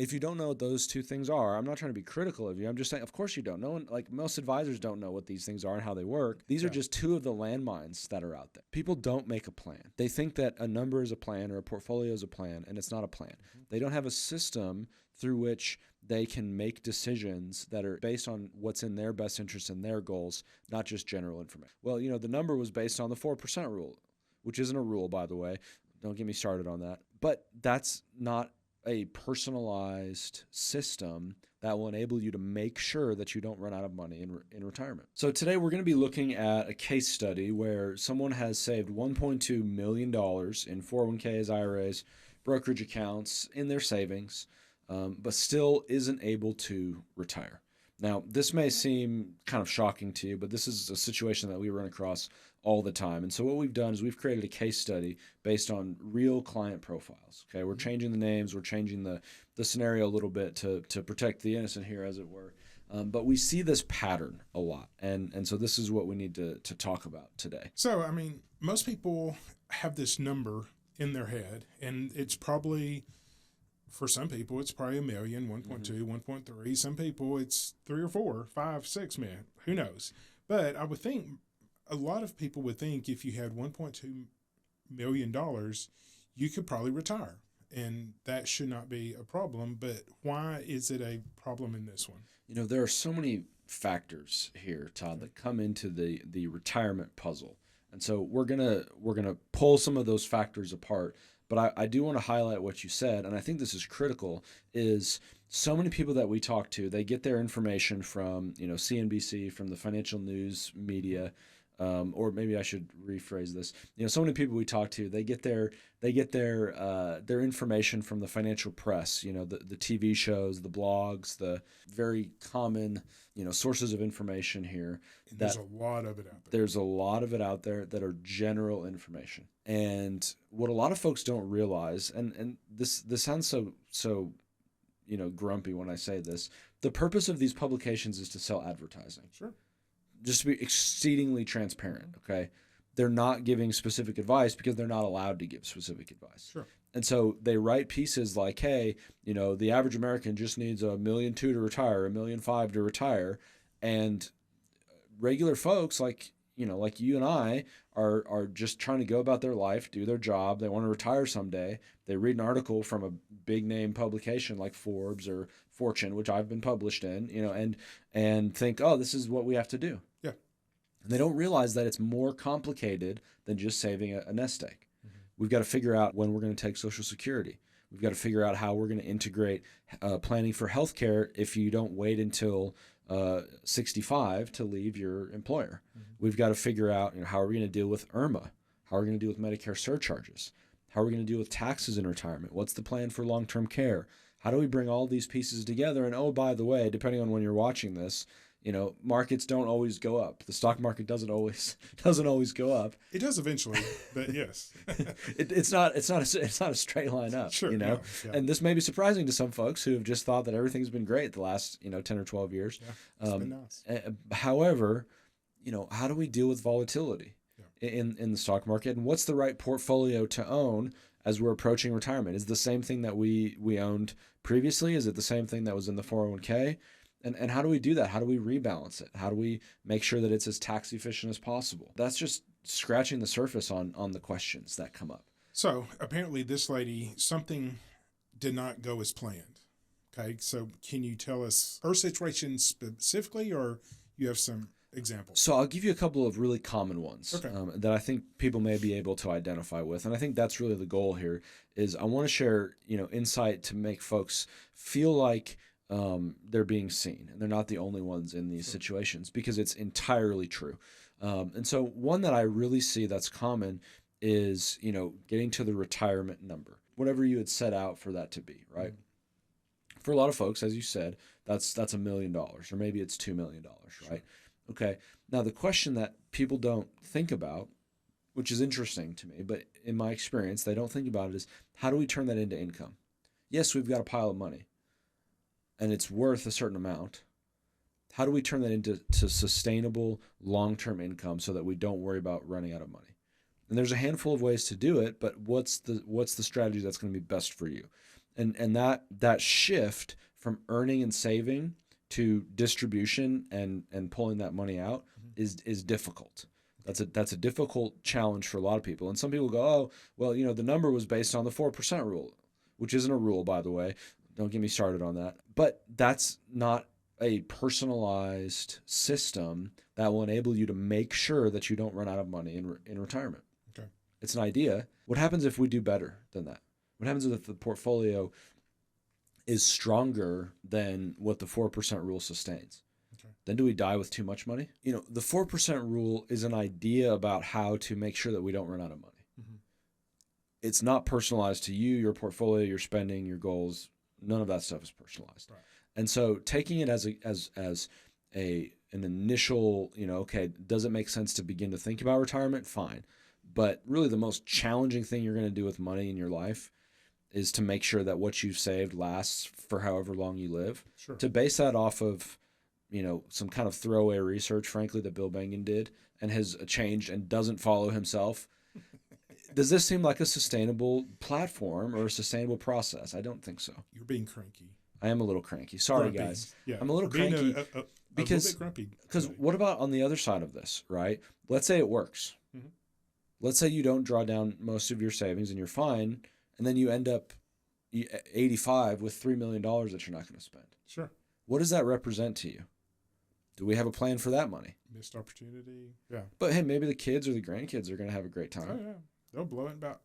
if you don't know what those two things are, I'm not trying to be critical of you. I'm just saying, of course you don't. No one, like most advisors don't know what these things are and how they work. These are just two of the landmines that are out there. People don't make a plan. They think that a number is a plan or a portfolio is a plan, and it's not a plan. They don't have a system through which they can make decisions that are based on what's in their best interest and their goals, not just general information. Well, the number was based on the 4% rule, which isn't a rule, by the way. Don't get me started on that. But that's not a personalized system that will enable you to make sure that you don't run out of money in retirement. So today we're going to be looking at a case study where someone has saved $1.2 million in 401ks, IRAs, brokerage accounts, in their savings, but still isn't able to retire. Now, this may seem kind of shocking to you, but this is a situation that we run across all the time. And so what we've done is we've created a case study based on real client profiles. Okay, we're changing the names, we're changing the scenario a little bit to protect the innocent here, as it were. But we see this pattern a lot. And so this is what we need to talk about today. So, I mean, most people have this number in their head, and it's probably, for some people, it's probably 1 million, 1.2, 1.3. Some people, it's 3 or 4, 5, 6 million. Who knows? But I would think a lot of people would think if you had $1.2 million, you could probably retire. And that should not be a problem. But why is it a problem in this one? There are so many factors here, Todd, that come into the retirement puzzle. And so we're gonna pull some of those factors apart. But I do want to highlight what you said, and I think this is critical, is so many people that we talk to, they get their information from, CNBC, from the financial news media, or maybe I should rephrase this. So many people we talk to, they get their information from the financial press, the TV shows, the blogs, the very common, sources of information here. And there's a lot of it out there. There's a lot of it out there that are general information. And what a lot of folks don't realize, and this sounds so grumpy when I say this, the purpose of these publications is to sell advertising. Sure. Just to be exceedingly transparent, okay? They're not giving specific advice because they're not allowed to give specific advice. Sure. And so they write pieces like, hey, the average American just needs $1.2 million to retire, $1.5 million to retire. And regular folks like you and I are just trying to go about their life, do their job. They want to retire someday. They read an article from a big name publication like Forbes or Fortune, which I've been published in, and think, oh, this is what we have to do. Yeah. And they don't realize that it's more complicated than just saving a nest egg. We've got to figure out when we're going to take Social Security. We've got to figure out how we're going to integrate planning for healthcare if you don't wait until 65 to leave your employer. We've got to figure out how are we going to deal with IRMA? How are we going to deal with Medicare surcharges? How are we going to deal with taxes in retirement? What's the plan for long-term care? How do we bring all these pieces together? And oh, by the way, depending on when you're watching this, markets don't always go up. The stock market doesn't always go up. It does eventually, but yes, it's not a straight line up. Sure, Yeah. And this may be surprising to some folks who have just thought that everything's been great the last 10 or 12 years. Yeah, it's been nice. However, how do we deal with volatility in the stock market, and what's the right portfolio to own as we're approaching retirement? Is the same thing that we owned previously? Is it the same thing that was in the 401k? And how do we do that? How do we rebalance it? How do we make sure that it's as tax efficient as possible? That's just scratching the surface on the questions that come up. So apparently this lady, something did not go as planned. Okay, so can you tell us her situation specifically, or you have some examples? So I'll give you a couple of really common ones Okay. that I think people may be able to identify with. And I think that's really the goal here is I want to share, insight to make folks feel like they're being seen and they're not the only ones in these situations, because it's entirely true. And so one that I really see that's common is, getting to the retirement number, whatever you had set out for that to be, right? Mm-hmm. For a lot of folks, as you said, that's $1 million, or maybe it's $2 million, right? Sure. Okay. Now the question that people don't think about, which is interesting to me, but in my experience, they don't think about it, is how do we turn that into income? Yes, we've got a pile of money and it's worth a certain amount. How do we turn that into sustainable long-term income so that we don't worry about running out of money? And there's a handful of ways to do it, but what's the strategy that's going to be best for you? And that shift from earning and saving to distribution and pulling that money out is difficult. That's a difficult challenge for a lot of people. And some people go, oh, well, the number was based on the 4% rule, which isn't a rule, by the way. Don't get me started on that. But that's not a personalized system that will enable you to make sure that you don't run out of money in retirement. Okay. It's an idea. What happens if we do better than that? What happens if the portfolio is stronger than what the 4% rule sustains? Okay. Then do we die with too much money? The 4% rule is an idea about how to make sure that we don't run out of money. Mm-hmm. It's not personalized to you, your portfolio, your spending, your goals. None of that stuff is personalized. Right. And so taking it as an initial, okay, does it make sense to begin to think about retirement? Fine. But really the most challenging thing you're going to do with money in your life is to make sure that what you've saved lasts for however long you live. Sure. To base that off of, some kind of throwaway research, frankly, that Bill Bengen did and has changed and doesn't follow himself. Does this seem like a sustainable platform or a sustainable process? I don't think so. You're being cranky. I am a little cranky. Sorry, Grumpy. Yeah. Yeah. I'm a little cranky because what about on the other side of this, right? Let's say it works. Mm-hmm. Let's say you don't draw down most of your savings and you're fine, and then you end up 85 with $3 million that you're not going to spend. Sure. What does that represent to you? Do we have a plan for that money? Missed opportunity. Yeah. But hey, maybe the kids or the grandkids are going to have a great time. Oh, yeah. They'll blow it in about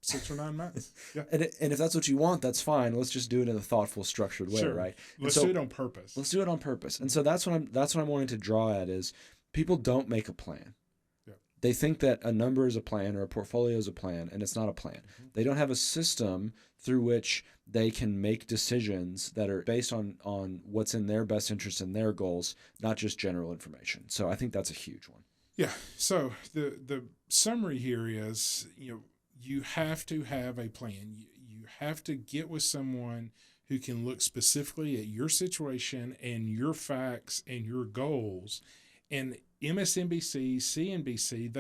6 or 9 months. Yeah. And if that's what you want, that's fine. Let's just do it in a thoughtful, structured way, sure. right? Let's do it on purpose. Let's do it on purpose. And so that's what I'm wanting to draw at is people don't make a plan. Yeah. They think that a number is a plan or a portfolio is a plan, and it's not a plan. Mm-hmm. They don't have a system through which they can make decisions that are based on what's in their best interest and their goals, not just general information. So I think that's a huge one. Yeah. So the summary here is, you have to have a plan. You have to get with someone who can look specifically at your situation and your facts and your goals. And MSNBC, CNBC,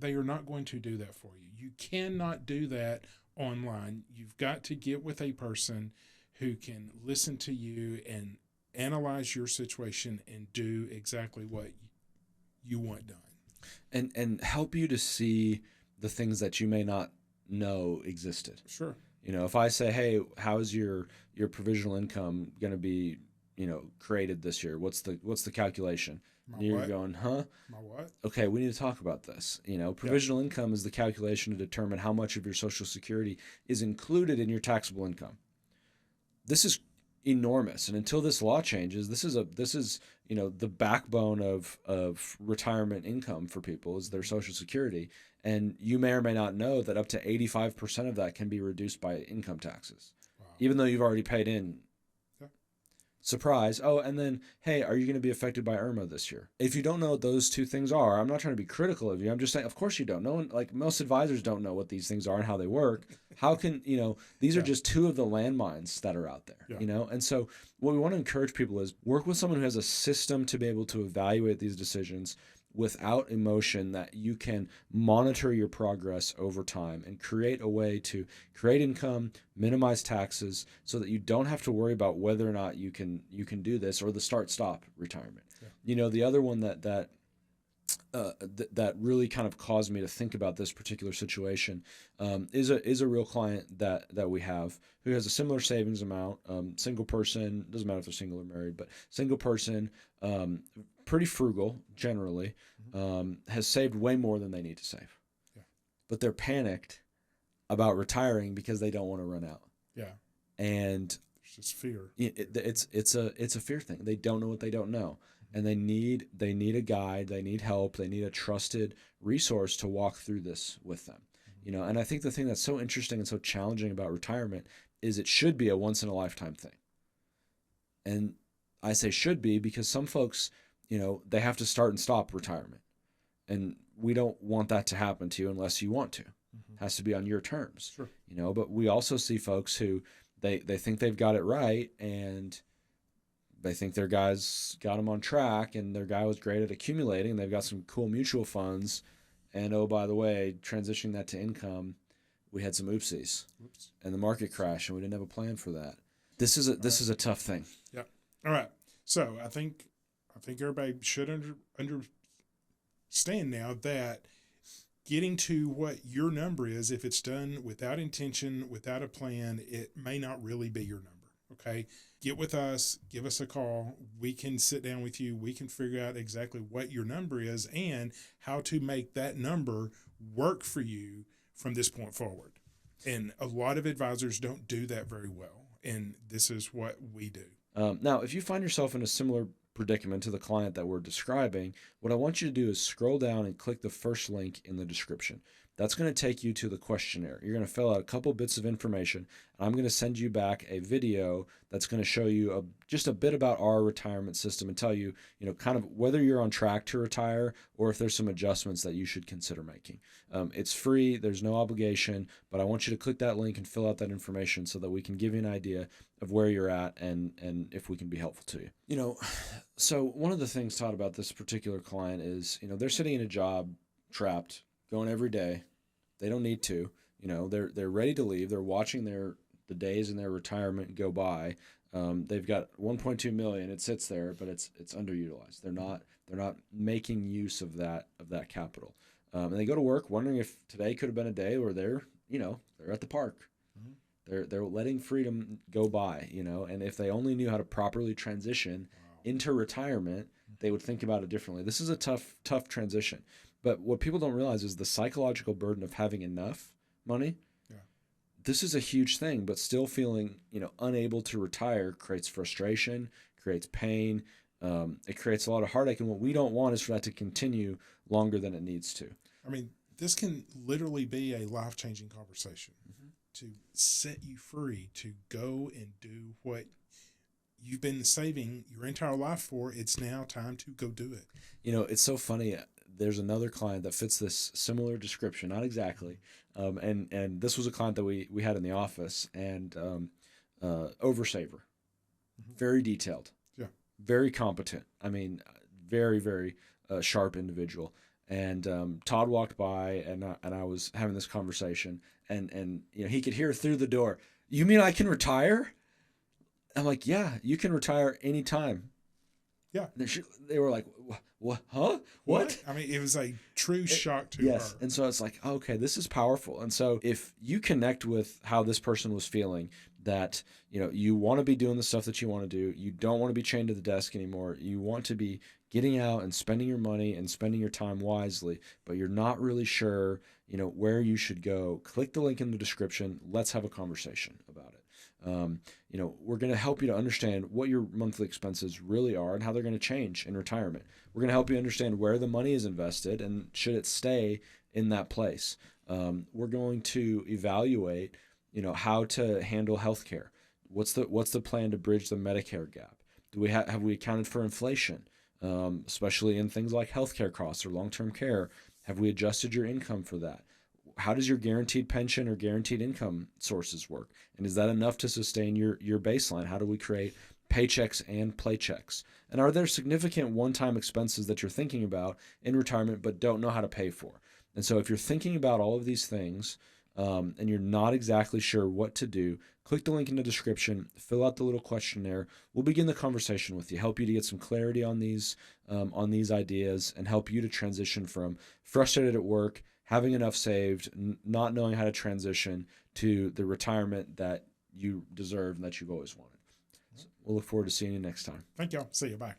they are not going to do that for you. You cannot do that online. You've got to get with a person who can listen to you and analyze your situation and do exactly what you want done. And help you to see the things that you may not know existed. Sure. If I say, hey, how's your provisional income going to be, created this year? What's the calculation? You're going, huh? My what? Okay, we need to talk about this. Provisional income is the calculation to determine how much of your Social Security is included in your taxable income. This is enormous, and until this law changes, this is the backbone of retirement income for people is their Social Security, and you may or may not know that up to 85% of that can be reduced by income taxes, even though you've already paid in. Surprise. Oh, and then, hey, are you going to be affected by IRMA this year? If you don't know what those two things are, I'm not trying to be critical of you. I'm just saying, of course you don't. No one, like most advisors don't know what these things are and how they work. How can, these are just two of the landmines that are out there, And so what we want to encourage people is work with someone who has a system to be able to evaluate these decisions without emotion, that you can monitor your progress over time and create a way to create income, minimize taxes, so that you don't have to worry about whether or not you can do this, or the start-stop retirement. Yeah. The other one that really kind of caused me to think about this particular situation is a real client that we have who has a similar savings amount, single person, doesn't matter if they're single or married, but single person, pretty frugal generally, has saved way more than they need to save. Yeah. But they're panicked about retiring because they don't want to run out. Yeah. And it's just fear. It's a fear thing. They don't know what they don't know. And they need a guide, they need help, they need a trusted resource to walk through this with them. And I think the thing that's so interesting and so challenging about retirement is it should be a once in a lifetime thing. And I say should be because some folks, they have to start and stop retirement. And we don't want that to happen to you unless you want to. Mm-hmm. It has to be on your terms. Sure. But we also see folks who they think they've got it right, and they think their guy's got them on track, and their guy was great at accumulating. They've got some cool mutual funds, and oh, by the way, transitioning that to income we had some oopsies Whoops. and the market crash, and we didn't have a plan for that. This is a tough thing. Yeah. All right. So I think everybody should understand now that getting to what your number is, if it's done without intention, without a plan, it may not really be your number. Okay. Get with us, give us a call. We can sit down with you. We can figure out exactly what your number is and how to make that number work for you from this point forward. And a lot of advisors don't do that very well. And this is what we do. Now, if you find yourself in a similar predicament to the client that we're describing, what I want you to do is scroll down and click the first link in the description. That's going to take you to the questionnaire. You're going to fill out a couple bits of information. I'm going to send you back a video that's going to show you just a bit about our retirement system and tell you, kind of whether you're on track to retire or if there's some adjustments that you should consider making. It's free. There's no obligation, but I want you to click that link and fill out that information so that we can give you an idea of where you're at and if we can be helpful to you. So one of the things, Todd, about this particular client is, they're sitting in a job trapped, going every day. They don't need to. They're ready to leave. They're watching the days in their retirement go by. They've got 1.2 million. It sits there, but it's underutilized. They're not making use of that capital. And they go to work wondering if today could have been a day where they're at the park. They're letting freedom go by, and if they only knew how to properly transition into retirement, they would think about it differently. This is a tough transition. But what people don't realize is the psychological burden of having enough money. Yeah. This is a huge thing, but still feeling, unable to retire creates frustration, creates pain. It creates a lot of heartache. And what we don't want is for that to continue longer than it needs to. I mean, this can literally be a life-changing conversation to set you free to go and do what you've been saving your entire life for. It's now time to go do it. It's so funny. There's another client that fits this similar description, not exactly. And this was a client that we had in the office, and oversaver, very detailed, very competent. I mean, very, very sharp individual. And Todd walked by, and I was having this conversation, and he could hear through the door, "You mean I can retire?" I'm like, "Yeah, you can retire anytime." Yeah. They were like, "What? Huh? What?" I mean, it was a true shock to yes. her. And so it's like, okay, this is powerful. And so if you connect with how this person was feeling, that, you want to be doing the stuff that you want to do, you don't want to be chained to the desk anymore, you want to be getting out and spending your money and spending your time wisely, but you're not really sure, where you should go, click the link in the description. Let's have a conversation about it. We're going to help you to understand what your monthly expenses really are and how they're going to change in retirement. We're going to help you understand where the money is invested and should it stay in that place. We're going to evaluate, how to handle healthcare. What's the plan to bridge the Medicare gap? Have we accounted for inflation, especially in things like healthcare costs or long-term care? Have we adjusted your income for that? How does your guaranteed pension or guaranteed income sources work? And is that enough to sustain your baseline? How do we create paychecks and playchecks? And are there significant one-time expenses that you're thinking about in retirement but don't know how to pay for? And so if you're thinking about all of these things and you're not exactly sure what to do, click the link in the description, fill out the little questionnaire. We'll begin the conversation with you, help you to get some clarity on these ideas, and help you to transition from frustrated at work, having enough saved, not knowing how to transition to the retirement that you deserve and that you've always wanted. So we'll look forward to seeing you next time. Thank y'all. See you. Bye.